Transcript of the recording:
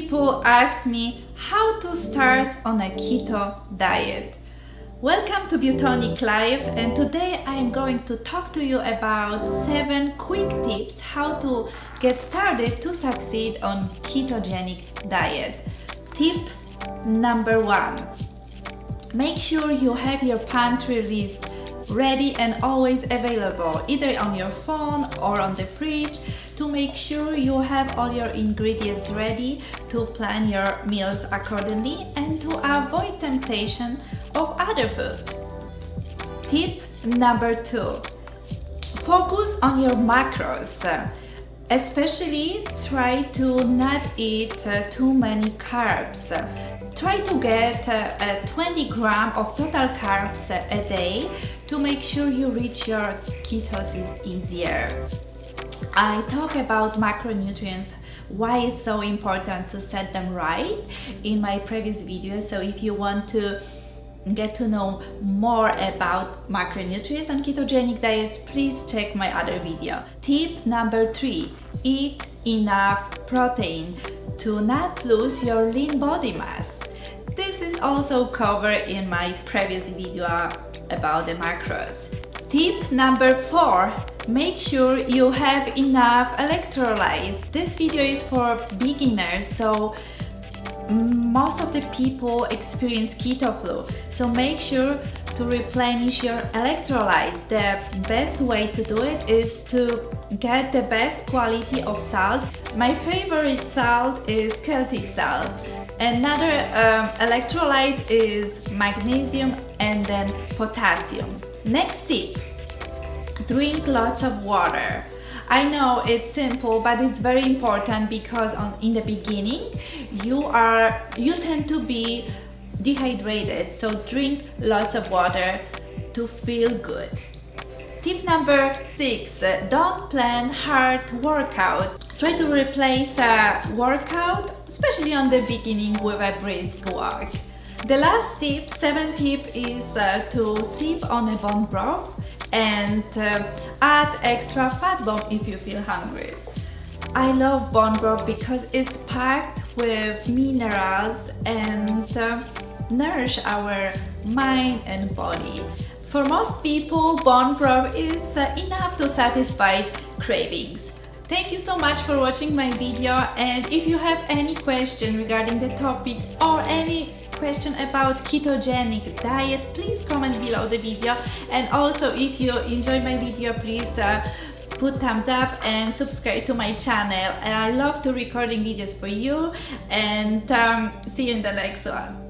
people ask me how to start on a keto diet. Welcome to Beautonic Live, and today I am going to talk to you about 7 quick tips how to get started to succeed on ketogenic diet. Tip number 1. Make sure you have your pantry list ready and always available, either on your phone or on the fridge, to make sure you have all your ingredients ready to plan your meals accordingly and to avoid temptation of other food. Tip number 2. Focus on your macros. Especially try to not eat too many carbs. Try to get 20 grams of total carbs a day to make sure you reach your ketosis easier. I talk about macronutrients, why it's so important to set them right in my previous video. So if you want to get to know more about macronutrients and ketogenic diet, please check my other video. Tip number 3. Eat enough protein to not lose your lean body mass. This is also covered in my previous video about the macros. Tip number 4. Make sure you have enough electrolytes. This video is for beginners, so most of the people experience keto flu, so make sure to replenish your electrolytes. The best way to do it is to get the best quality of salt. My favorite salt is Celtic salt. Another electrolyte is magnesium and then potassium. Next tip: drink lots of water. I know it's simple, but it's very important because in the beginning you tend to be dehydrated, so drink lots of water to feel good. Tip number 6. Don't plan hard workouts. Try to replace a workout, especially on the beginning, with a brisk walk. The last tip, 7th tip, is to sip on a bone broth and add extra fat bomb if you feel hungry. I love bone broth because it's packed with minerals and nourish our mind and body. For most people, bone broth is enough to satisfy cravings. Thank you so much for watching my video, and if you have any question regarding the topic or any question about ketogenic diet, please comment below the video. And also, if you enjoy my video, please put thumbs up and subscribe to my channel. And I love to recording videos for you, and see you in the next one.